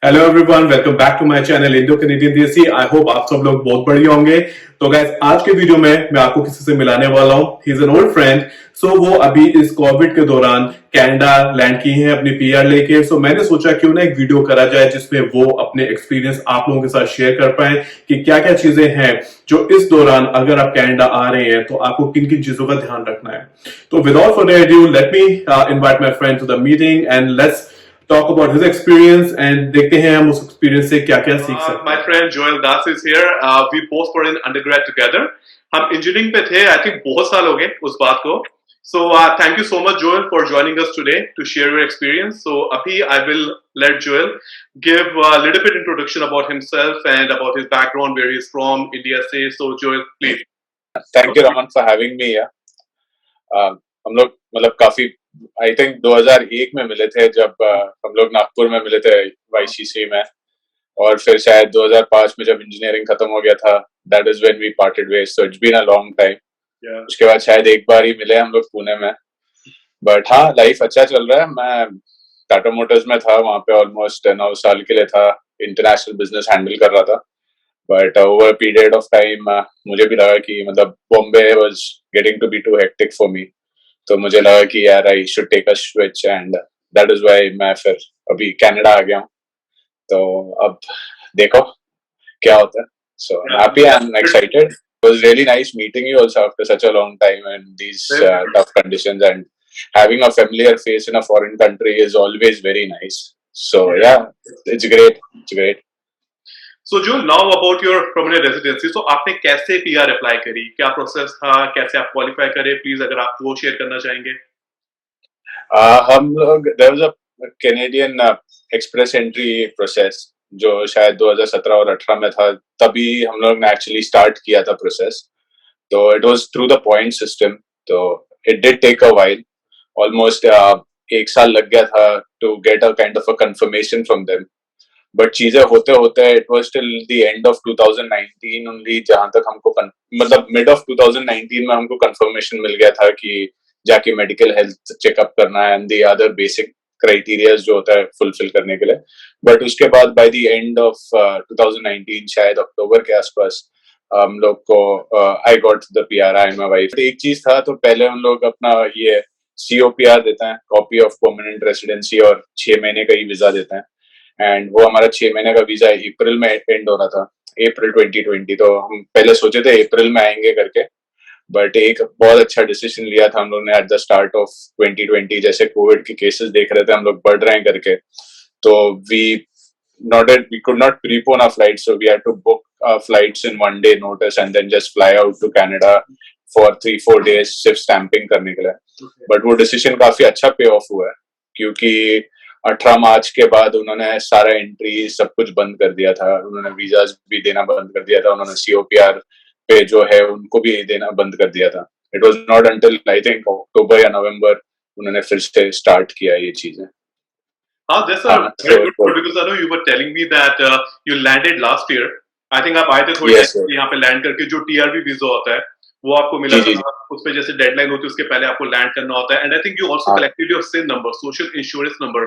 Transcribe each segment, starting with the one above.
Hello everyone, welcome back to my channel Indo Canadian desi. I hope आप सब लोग बहुत बढ़िया होंगे। तो गाइस, आज के वीडियो में मैं आपको किसी से मिलाने वाला हूँ। He is an old friend. So वो अभी इस कोविड के दौरान कनाडा लैंड की हैं अपनी पीआर लेके। सो मैंने सोचा क्यों ना एक वीडियो करा जाए जिसमें वो अपने एक्सपीरियंस आप लोगों के साथ शेयर कर पाए कि क्या क्या चीजें हैं जो इस दौरान अगर आप कनाडा आ रहे हैं तो आपको किन किन चीजों का ध्यान रखना है। तो without further ado, let me invite my friend to the meeting and let's talk about his experience and देखते हैं हम उस एक्सपीरियंस से क्या क्या सीख सकते हैं। My friend Joel Das is here. We both were in undergrad together. हम इंजीनियरिंग पे थे, आई थिंक बहुत साल हो गए उस बात को. So thank you so much, Joel, for joining us today to share your experience. So abhi I will let Joel give a little bit introduction about himself and about his background, where he is from, India से. So Joel, please. Thank you, Raman, for having me here. हम लोग मतलब काफी I think 2001 में मिले थे जब हम लोग नागपुर में मिले थे YCC में, और फिर शायद 2005 में जब इंजीनियरिंग खत्म हो गया था, that is when we parted ways. So it's been a long time. उसके बाद शायद एक बार ही मिले हम लोग पुणे में. बट हाँ, लाइफ अच्छा चल रहा है. मैं टाटा मोटर्स में था, वहां पे ऑलमोस्ट 9 साल के लिए था. इंटरनेशनल बिजनेस हैंडल कर रहा था. But over period of time मुझे भी लगा कि मतलब Bombay was getting to be too hectic for me. तो मुझे लगा कि यार I should take a switch, and that is why मैं फिर अभी कनाडा आ गया हूँ. तो अब देखो क्या होता है. So happy and excited. It was really nice meeting you also after such a long time in these tough conditions, and having a familiar face in a foreign country is always very nice. So yeah, it's great. It's great. So Joel, now about your permanent residency. So आपने कैसे PR apply करी, क्या process था, कैसे आप qualify करे, please अगर आप वो शेयर करना चाहेंगे. हम लोग there was a Canadian express entry process जो शायद 2017 और 18 में था. तभी हम लोग ने एक्चुअली स्टार्ट किया था प्रोसेस. तो it was through the point system. तो it did take a while. Almost एक साल लग गया था to get a kind of a confirmation from them. But चीजें होते होते it was till the end of 2019 only जहां तक हमको मतलब मिड ऑफ 2019 में हमको कंफर्मेशन मिल गया था कि जाके मेडिकल हेल्थ चेकअप करना है and the other basic criterias जो होता है फुलफिल करने के लिए. बट उसके बाद बाय द एंड ऑफ 2019 शायद अक्टूबर के आसपास हम लोग को I got the PR. I am my wife. एक चीज था, तो पहले हम लोग अपना ये COPR देते हैं, कॉपी ऑफ परमानेंट रेसिडेंसी, और 6 महीने का ही वीजा देते हैं. एंड वो हमारा 6 महीने का वीजा अप्रैल में एंड हो रहा था, अप्रैल 2020. तो हम पहले सोचे थे अप्रैल में आएंगे करके. बट एक बहुत अच्छा डिसीजन लिया था हम लोग ने एट द स्टार्ट ऑफ 2020. जैसे कोविड के केसेस देख रहे थे हम लोग बढ़ रहे हैं करके, तो we could not prepone our flights, so we had to book our flights in 1 day notice and then just fly out to Canada for 3-4 days सिर्फ स्टैंपिंग करने के लिए. बट वो डिसीजन काफी अच्छा पे ऑफ हुआ है, क्योंकि 18 मार्च के बाद उन्होंने सारा एंट्री सब कुछ बंद कर दिया था. उन्होंने वीजाज भी देना बंद कर दिया था. उन्होंने COPR पे जो है उनको भी देना बंद कर दिया था. It was not until I think October या नवंबर उन्होंने फिर से स्टार्ट किया ये चीजें. That's a very good because I know you were telling me that you landed last year. I think आप आए थे थोड़ी देर यहाँ पे लैंड करके. जो TRV वीजा होता है वो आपको मिला था, उस पे जैसे डेडलाइन होती है उसके पहले आपको लैंड करना होता है. And I think you also collected your SIN number, social insurance number,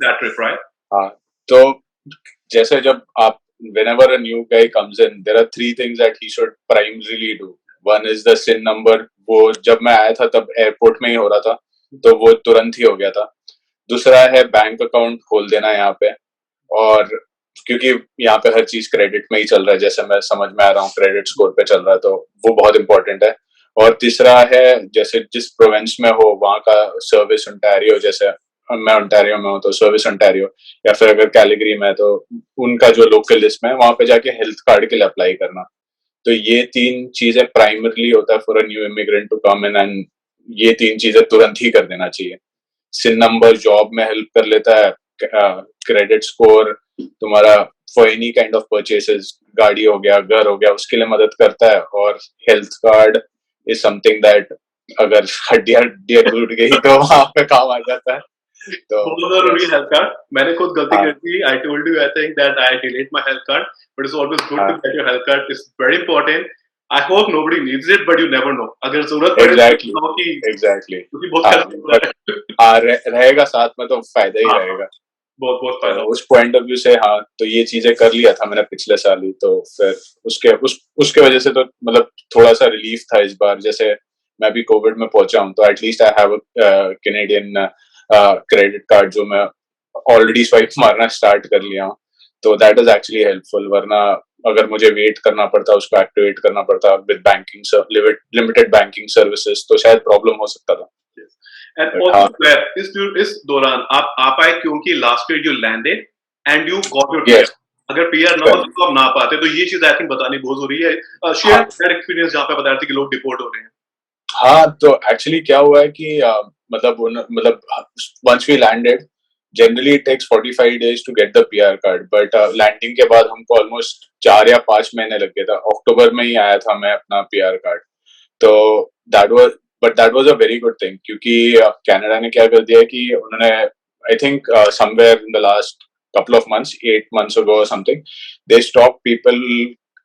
that trip, right? हाँ. तो जैसे जब आप whenever a new guy comes in, there are 3 things that he should primarily do. One is the SIN number. वो जब मैं आया था तब एयरपोर्ट में ही हो रहा था, तो वो तुरंत ही हो गया था. दूसरा है बैंक अकाउंट खोल देना यहाँ पे, और क्योंकि यहाँ पे हर चीज क्रेडिट में ही चल रहा है, जैसे मैं समझ में आ रहा हूँ क्रेडिट स्कोर पे चल रहा है, तो वो बहुत इंपॉर्टेंट है. और तीसरा है जैसे जिस प्रोविंस में हो वहाँ का सर्विस ओंटारियो, जैसे मैं ओंटारियो में हूँ तो सर्विस ओंटारियो, या फिर अगर कैलिगरी में तो उनका जो लोकल लिस्ट में वहाँ पे जाके हेल्थ कार्ड के लिए अप्लाई करना. तो ये 3 चीजें प्राइमरली होता है for a new immigrant to come in, and ये 3 चीजें तुरंत ही कर देना चाहिए. SIN नंबर जॉब में हेल्प कर लेता है, क्रेडिट स्कोर तुम्हारा for any kind of purchases, गाड़ी हो गया, घर हो गया, उसके लिए मदद करता है. और health card is something that अगर हड्डियां टूट गई तो वहां पे काम आ जाता है. तो हेल्थ कार्ड मैंने खुद गलती कर दी. I told you I think that I delete my health card, but it's always good to get your health card. It's very important. I hope nobody needs it, but you never know. अगर जरूरत पड़े exactly क्योंकि बहुत रहेगा साथ में तो फायदा ही रहेगा. बहुत बहुत फायदा तो उस पॉइंट ऑफ व्यू से हाँ, तो ये चीजें कर लिया था मैंने पिछले साल ही, तो फिर उसके वजह से तो मतलब थोड़ा सा रिलीफ था इस बार। जैसे मैं भी कोविड में पहुंचा हूँ, तो at least I have Canadian credit card जो मैं ऑलरेडी स्वाइप मारना स्टार्ट कर लिया हूँ, तो दैट इज एक्चुअली हेल्पफुल। वरना अगर मुझे वेट करना पड़ता, उसको एक्टिवेट करना पड़ता with banking limited banking services, तो शायद प्रॉब्लम हो सकता था। एंड बट हाँ, ऑल्सो इस दौरान आप आ पाए क्योंकि last year you landed and you got your PR. Yes, अगर पीआर ना होता तो आप ना पाते, तो ये चीज आई थिंक बतानी बहुत जरूरी है। शेयर हाँ दैट एक्सपीरियंस जहाँ पे बता रहे थे कि लोग डिपोर्ट हो रहे हैं। हाँ, तो एक्चुअली क्या हुआ है कि मतलब once we landed, generally it takes 45 days to get the PR card, but landing के बाद हमको ऑलमोस्ट 4 या 5 महीने लग गया था। अक्टूबर में ही आया था मैं अपना PR कार्ड। तो that was but that was a very good thing, क्योंकि कनाडा ने क्या कर दिया है कि उन्होंने I think somewhere in the last couple of months, 8 months ago or something, they stopped people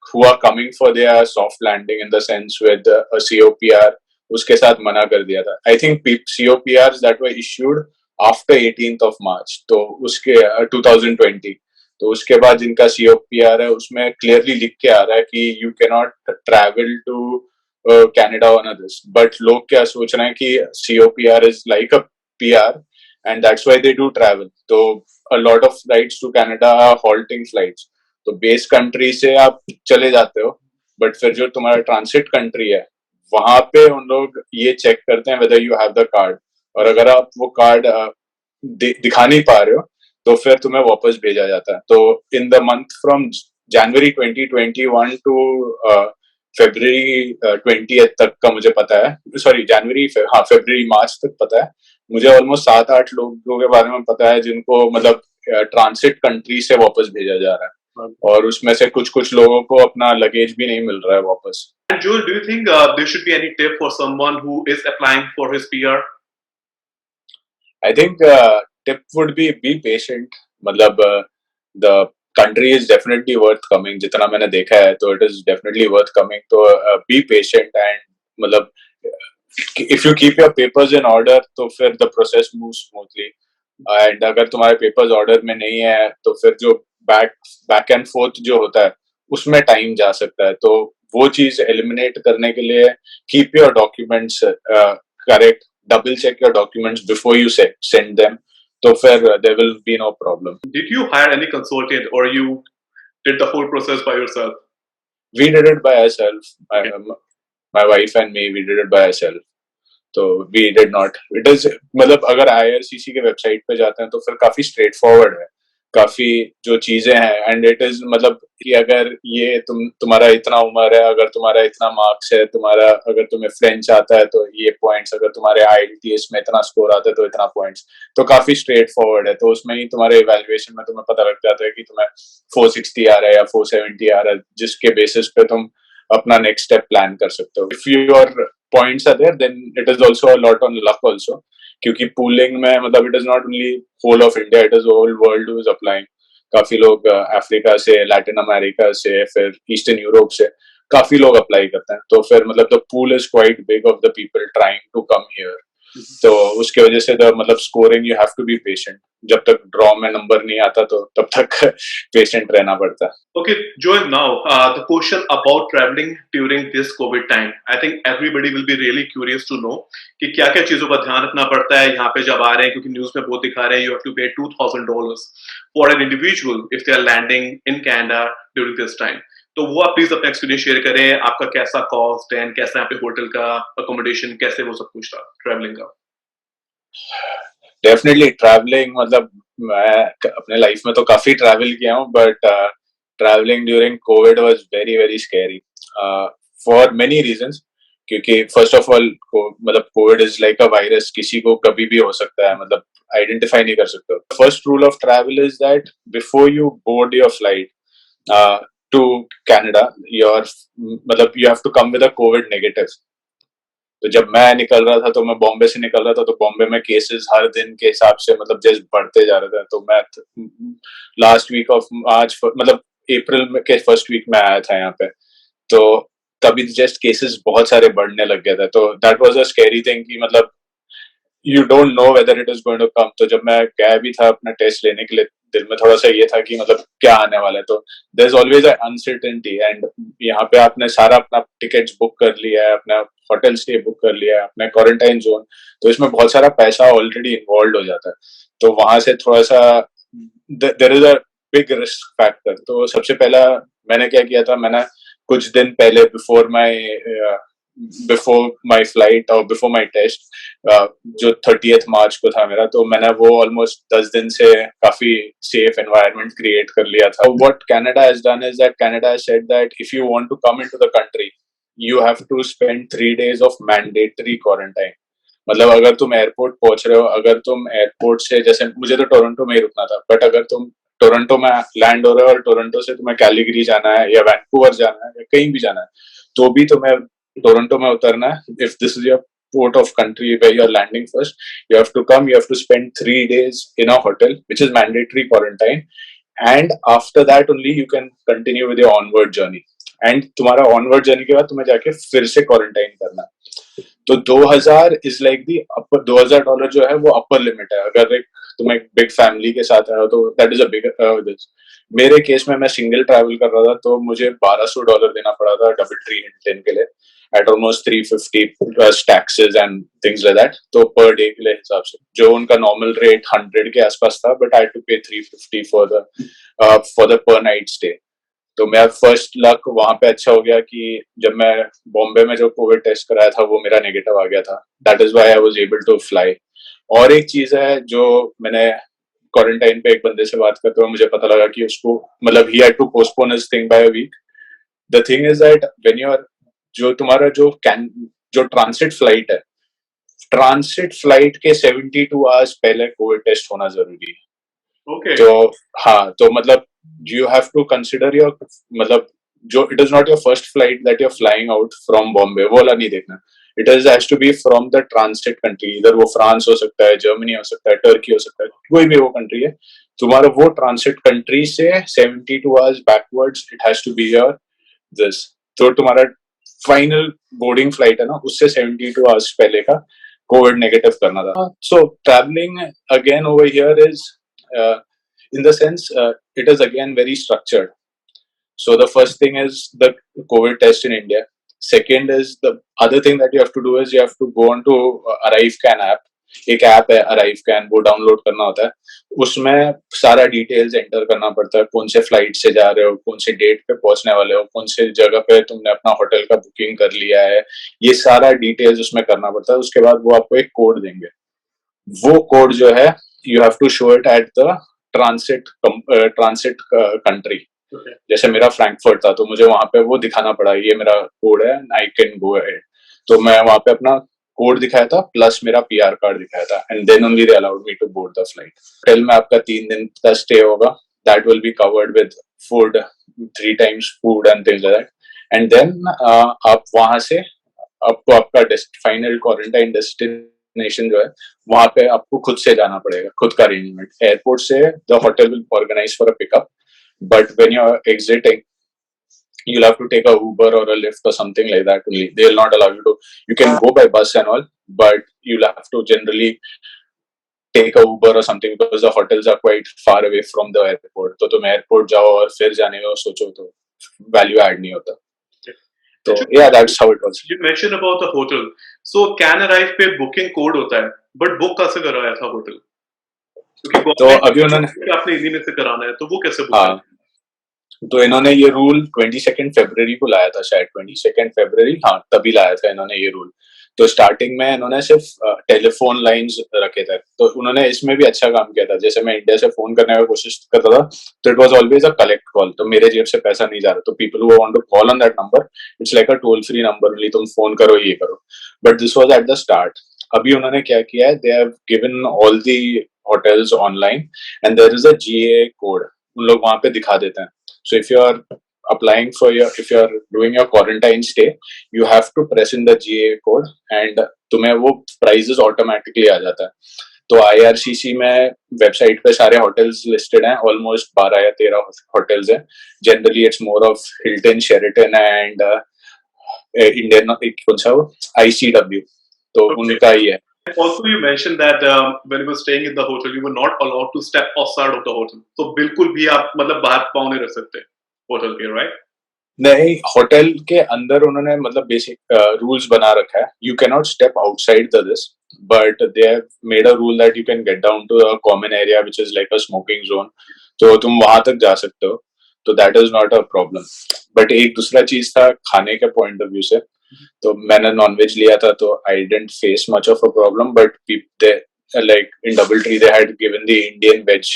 who are coming for their soft landing in the sense with a COPR, उसके साथ मना कर दिया था। I think COPRs that were issued after 18th of March, तो उसके 2020, तो उसके बाद जिनका COPR है उसमें क्लियरली लिख के आ रहा है कि you can not travel to Canada on this. But लोग क्या सोच रहे हैं कि COPR is like a PR and that's why they do travel, तो a lot of flights to Canada are halting flights, तो बेस कंट्री से आप चले जाते हो, बट फिर जो तुम्हारा ट्रांसिट कंट्री है वहां पे उन लोग ये चेक करते हैं whether you have the card, और अगर आप वो कार्ड दिखा नहीं पा रहे हो तो फिर तुम्हें वापस भेजा जाता है। तो in the month from January 2021 to February 20th तक का मुझे पता है, सॉरी जनवरी, हाँ फेब्रुवरी मार्च तक पता है मुझे। ऑलमोस्ट 7-8 लोगों के बारे में पता है जिनको मतलब ट्रांसिट कंट्री से वापस भेजा जा रहा है, और उसमें से कुछ कुछ लोगों को अपना लगेज भी नहीं मिल रहा है वापस। And Joel, do you think there should be any tip for someone who is applying for his PR? I think tip would be patient, मतलब the country is definitely worth coming, जितना मैंने देखा है तो it is definitely worth coming, तो be patient and मतलब if you keep your papers in order तो फिर the process moves smoothly, and अगर तुम्हारे papers order में नहीं है तो फिर जो back and forth जो होता है उसमें टाइम जा सकता है। तो वो चीज एलिमिनेट करने के लिए keep your documents correct, double check your documents before you send them, तो फिर there will be no problem. Did you hire any consultant or you did the whole process by yourself? We did it by ourselves, Okay. my wife and me, we did it by ourselves, तो we did not, it is मतलब अगर IRCC के website पे जाते हैं तो फिर काफी स्ट्रेट फॉरवर्ड है, काफी जो चीजें हैं, एंड इट इज मतलब कि अगर ये तुम्हारा इतना उम्र है, अगर तुम्हारा इतना मार्क्स है, तुम्हारा अगर तुम्हें फ्रेंच आता है तो ये पॉइंट्स, अगर तुम्हारे IELTS में इतना स्कोर आता है तो इतना पॉइंट्स, तो काफी स्ट्रेट फॉरवर्ड है। तो उसमें ही तुम्हारे इवैल्यूएशन में तुम्हें पता लग जाता है कि तुम्हें 460 आ रहा है या 470 आ रहा है, जिसके बेसिस पे तुम अपना नेक्स्ट स्टेप प्लान कर सकते हो। If your points are there then it is also a lot on luck also, क्योंकि पूलिंग में मतलब it is not only whole of India, it is whole world who is applying. काफी लोग Africa से, Latin America से, फिर eastern Europe से काफी लोग अप्लाई करते हैं, तो फिर मतलब the pool is quite big of the people trying to come here, तो उसके वजह से द मतलब scoring you have to be patient, जब तक ड्रॉ में नंबर नहीं आता तो तब तक पेशेंट रहना पड़ता है। Okay, Joel, now the question about traveling during this COVID time. I think everybody will be really curious to know कि क्या क्या चीजों का ध्यान रखना पड़ता है यहाँ पे जब आ रहे हैं, क्योंकि न्यूज में बहुत दिखा रहे हैं you have to pay $2,000 for an individual if they are landing in Canada during this time. तो वो आप प्लीज अपना एक्सपीरियंस शेयर करें, आपका कैसा कॉस्ट एंड कैसा यहाँ पे होटल का अकोमोडेशन, कैसे वो सब कुछ था ट्रैवलिंग का। डेफिनेटली ट्रैवलिंग, मतलब मैं अपने लाइफ में तो काफी ट्रैवल किया हूँ, but travelling during Covid was very very scary for many reasons, क्योंकि फर्स्ट ऑफ ऑल मतलब Covid is like a virus, किसी को कभी भी हो सकता है, मतलब आइडेंटिफाई नहीं कर सकते। First rule of travel is that before you board your flight to Canada, your मतलब you have to come with a COVID negative. तो जब मैं निकल रहा था, तो मैं बॉम्बे से निकल रहा था, तो बॉम्बे में केसेस हर दिन के हिसाब से मतलब जस्ट बढ़ते जा रहे थे। तो मैं लास्ट वीक ऑफ मार्च, मतलब अप्रैल में के फर्स्ट वीक में आया था यहाँ पे, तो तभी जस्ट केसेस बहुत सारे बढ़ने लग गए थे। तो that was a scary thing कि मतलब you don't know whether it is going to come. तो जब मैं गया भी था अपना टेस्ट लेने के लिए, दिल में थोड़ा सा ये था कि मतलब क्या आने वाला है. तो there's always an uncertainty, and यहाँ पे आपने सारा अपना टिकट्स बुक कर लिया है, अपना होटल स्टे बुक कर लिया है, अपना क्वारंटाइन जोन, तो इसमें बहुत सारा पैसा ऑलरेडी इन्वॉल्व हो जाता है. तो वहां से थोड़ा सा there is a big risk factor. तो सबसे पहला मैंने क्या किया था, मैंने कुछ दिन पहले बिफोर माई फ्लाइट और बिफोर माई टेस्ट, जो 30th मार्च को था मेरा, तो मैंने वो ऑलमोस्ट 10 दिन से काफी सेफ एनवायरनमेंट क्रिएट कर लिया था. What Canada has done is that Canada has said that if you want to come into the country you have to spend 3 days of mandatory quarantine. मतलब अगर तुम एयरपोर्ट पहुंच रहे हो, अगर तुम एयरपोर्ट से, जैसे मुझे तो टोरंटो में ही रुकना था, बट अगर तुम टोरंटो में लैंड हो रहे हो और टोरंटो से तुम्हें कैलिगरी जाना है या वैंकूवर जाना है या कहीं भी जाना है, तो भी तुम्हें टोरंटो में उतरना है. If this is your port of country where you're landing first, you have to come, you have to spend 3 days in a hotel, which is mandatory quarantine, and after that only you can continue with your onward journey. And तुम्हारा onward journey के बाद तुम्हें जाके फिर से quarantine करना है. तो 2000 is like the upper, $2000 जो है वो अपर लिमिट है. अगर तुम एक बिग फैमिली के साथ आए हो तो दैट इज अ बिग. मेरे केस में मैं सिंगल ट्रैवल कर रहा था, तो मुझे $1200 देना पड़ा था डबल ट्री हिल्टन के लिए, at almost 350 plus taxes and things like that. तो per day के लिए हिसाब से जो उनका normal rate 100 के आसपास था, but I had to pay 350 for the per night stay. तो मेरा फर्स्ट लक वहां पे अच्छा हो गया कि जब मैं बॉम्बे में जो कोविड टेस्ट कराया था वो मेरा नेगेटिव आ गया था. That is why I was able to fly. और एक चीज है जो मैंने क्वारंटाइन पे एक बंदे से बात करते हुए मुझे पता लगा कि उसको मतलब ही had to postpone his thing by a week. The thing is that when you are, जो तुम्हारा जो ट्रांसिट फ्लाइट है, ट्रांसिट फ्लाइट के 72 आवर्स पहले कोविड टेस्ट होना जरूरी है. Okay. तो हाँ, तो मतलब you have to consider your, मतलब जो it is not your first flight that you're flying out from Bombay, वो वाला नहीं देखना. It has to be from the transit country. इधर वो फ्रांस हो सकता है, जर्मनी हो सकता है, टर्की हो सकता है, कोई भी वो कंट्री है. तुम्हारा वो ट्रांसिट कंट्री से 72 hours backwards it has to be your this. तो तुम्हारा फाइनल बोर्डिंग फ्लाइट है ना, उससे 72 आवर्स पहले का कोविड नेगेटिव करना था. सो travelling again over here is in the sense it is again very structured. So the first thing is the COVID test in India. Second is the other thing that you have to do is you have to go on to ArriveCan app. एक app है ArriveCan, वो download करना होता है. उसमें सारा details enter करना पड़ता है, कौन से फ्लाइट से जा रहे हो, कौन से डेट पे पहुंचने वाले हो, कौन से जगह पे तुमने अपना होटल का बुकिंग कर लिया है, ये सारा डिटेल्स उसमें करना पड़ता है. उसके बाद वो आपको एक कोड देंगे. वो कोड जो है you have to show it at the transit country. जैसे मेरा फ्रैंकफर्ट था, तो मुझे वहां पे वो दिखाना पड़ा, ये मेरा कोड है, आई कैन गो अहेड. तो मैं वहां पे अपना कोड दिखाया था प्लस मेरा PR कार्ड दिखाया था, and then only they allowed me to board the flight. Hotel में आपका 3 दिन का स्टे होगा, that will be covered with food, 3 times food and things like that. And then आप वहां से आपको आपका फाइनल क्वारंटाइन डेस्टिनेशन जो है वहां पे आपको खुद से जाना पड़ेगा, खुद का अरेंजमेंट. एयरपोर्ट से the hotel will organise for a pickup, but when you are exiting you'll have to take a Uber or a Lyft or something like that only. They'll not allow you to. You can go by bus and all, but you'll have to generally take a Uber or something because the hotels are quite far away from the airport. तो तुम airport जाओ और फिर जाने का सोचो तो value add नहीं होता. तो yeah, that's how it was. You mentioned about the hotel. So Can Arrive पे booking code होता है, but book कैसे कराया था होटल? क्योंकि तो अभी उन्होंने आपने हिंदी में से कराना है, तो वो कैसे बुक? हाँ, तो इन्होंने ये रूल 22 फरवरी को लाया था, शायद 22 फरवरी, हाँ तभी लाया था इन्होंने ये रूल. तो स्टार्टिंग में इन्होंने सिर्फ टेलीफोन लाइंस रखे थे, तो उन्होंने इसमें भी अच्छा काम किया था. जैसे मैं इंडिया से फोन करने की कोशिश करता था, तो it was always a collect call, तो मेरे जेब से पैसा नहीं जा रहा. तो people who want to call on that number, it's like a toll free number only, तुम फोन करो, ये करो. But this was at the start. अभी उन्होंने क्या किया है, they have given all the hotels online and there is a GA code, उन लोग वहां पे दिखा देते हैं. So if you are applying for if you are doing your quarantine stay, you have to press in the GA code and तुम्हें वो prices automatically आ जाता है. तो IRCC में वेबसाइट पे सारे होटल्स लिस्टेड हैं, ऑलमोस्ट 12 या 13 होटल्स हैं. Generally it's more of Hilton, Sheraton and Indian कौन सा वो ICW, तो उनका ही है. Also, you mentioned that when you were staying in the hotel, you were not allowed to step outside of the hotel. So बिल्कुल भी आप मतलब बाहर पाँव नहीं रख सकते होटल के, right? नहीं, होटल के अंदर उन्होंने मतलब बेसिक रूल्स बना रखा है. You can not step outside the this, but they have made a rule that you can get down to a common area which is like a smoking zone. तो तुम वहां तक जा सकते हो, तो that is not a problem. But एक दूसरा चीज था खाने के पॉइंट ऑफ व्यू से. तो मैंने नॉनवेज लिया था, तो I didn't face much of a problem. But they like in DoubleTree they had given the Indian veg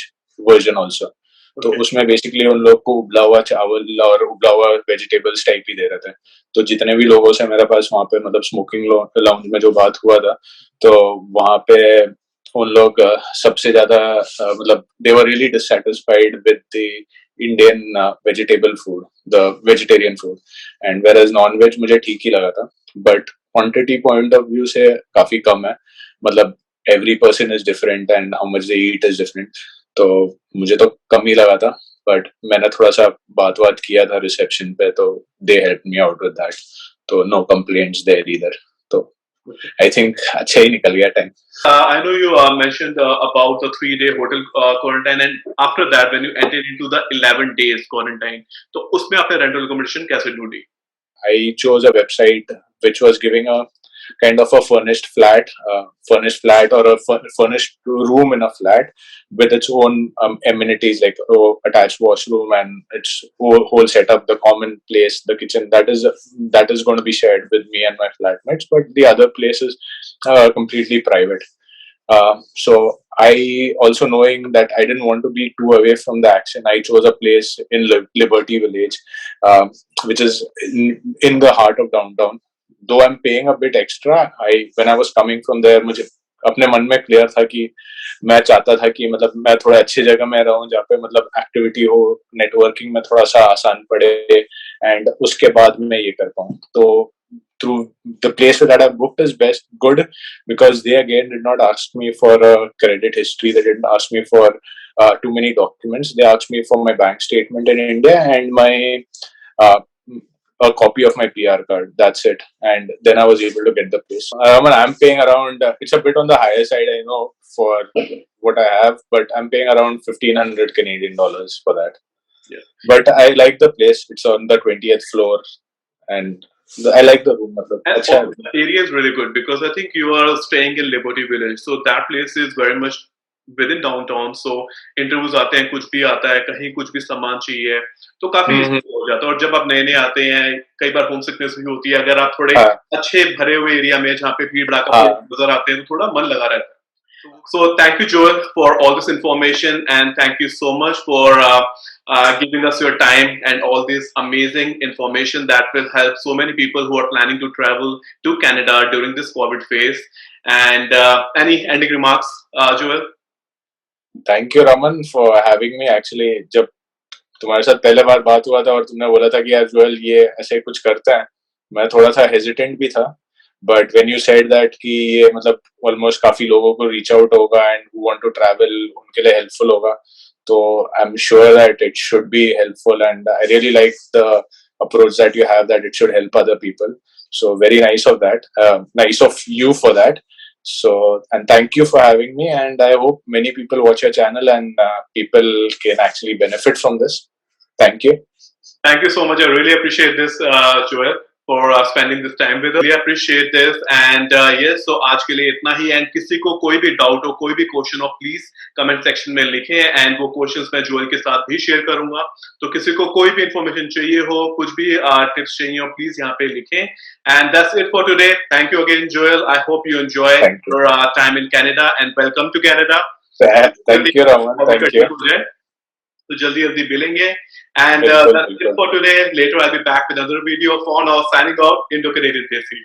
version also. तो Okay. उसमें बेसिकली उन लोग को उबला हुआ चावल और उबला हुआ वेजिटेबल्स टाइप ही दे रहे थे. तो जितने भी लोगों से मेरे पास वहां पे मतलब स्मोकिंग लाउंज में जो बात हुआ था, तो वहां पे उन लोग सबसे ज्यादा मतलब they were really dissatisfied with the Indian vegetable food, the vegetarian food. And whereas non veg मुझे ठीक ही लगा था, but quantity point of view से काफी कम है. मतलब every person is different and how much they eat is different. तो मुझे तो कम ही लगा था, बट मैंने थोड़ा सा बात किया था रिसेप्शन पे, तो they help me out with that. तो नो कंप्लेंट्स देयर ईदर. तो आई थिंक अच्छा ही निकल गया time. I know you mentioned about the 3-day hotel quarantine, and after that, when you entered into the 11 days quarantine, तो उसमें आपने rental accommodation कैसे ढूंढी? I chose a website which was giving a kind of a furnished flat or a furnished room in a flat with its own amenities like attached washroom and its whole setup, the common place, the kitchen. That is going to be shared with me and my flatmates, but the other place is completely private. So I also, knowing that I didn't want to be too away from the action, I chose a place in Liberty Village, which is in the heart of downtown. Though I'm paying a bit extra, when I was coming from there, मुझे अपने मन में clear था कि मैं चाहता था कि मतलब मैं थोड़ा अच्छी जगह में रहूं जहाँ पे मतलब एक्टिविटी हो, नेटवर्किंग में थोड़ा सा आसान पड़े, एंड उसके बाद मैं ये कर पाऊं. तो through the place that I booked is good, because they again did not ask me for a credit history. They didn't ask me for too many documents. They asked me for my bank statement in India and my uh, a copy of my PR card. That's it. And then I was able to get the place. I'm paying around, it's a bit on the higher side, I know, for what I have, but I'm paying around 1,500 Canadian dollars for that. Yeah. But I like the place. It's on the 20th floor, and I like the room. And also the area is really good because I think you are staying in Liberty Village, so that place is very much within downtown. So interviews आते हैं, कुछ भी आता है, कहीं कुछ भी सामान चाहिए, तो काफी हो जाता है. और जब आप नए आते हैं, कई बार होम सिकनेस भी होती है. अगर आप थोड़े अच्छे भरे हुए एरिया में जहाँ पे भीड़ भड़ाका नजर आते हैं, तो थोड़ा मन लगा रहता है. So thank you, Joel, for all this information, and thank you so much for giving us your time and all this amazing information that will help so many people who are planning to travel to Canada during this COVID phase. And any ending remarks, Joel? Thank you, Raman, for having me. Actually, जब तुम्हारे साथ पहले बार बात हुआ था और तुमने बोला था कि यार जोएल ये ऐसे कुछ करता है, मैं थोड़ा सा हेजिटेंट भी था. But when you said that कि ये मतलब ऑलमोस्ट काफी लोगों को रीच आउट होगा and who want to travel, उनके लिए हेल्पफुल होगा, तो I am sure that it should be helpful. And I really like the approach that you have, that it should help other people. So very nice of that, nice of you for that. So, and thank you for having me, and I hope many people watch your channel and people can actually benefit from this. Thank you. Thank you so much. I really appreciate this, Joel, for spending this time with us. Really appreciate this. And yes, so आज के लिए इतना ही. And किसी को कोई भी doubt हो, कोई भी क्वेश्चन हो, प्लीज कमेंट सेक्शन में लिखें, एंड वो क्वेश्चंस मैं जोएल के साथ भी शेयर करूंगा. तो किसी को कोई भी इंफॉर्मेशन चाहिए हो, कुछ भी टिप्स चाहिए हो, प्लीज यहाँ पे लिखें. And that's it for today. Thank you again, Joel. I hope you enjoy your time in Canada, and welcome to Canada. Thank you, Raman. Thank you. तो जल्दी जल्दी मिलेंगे. And that's it for today. Later I'll be back with another video. For now, signing off, Indo-Canadian Desi.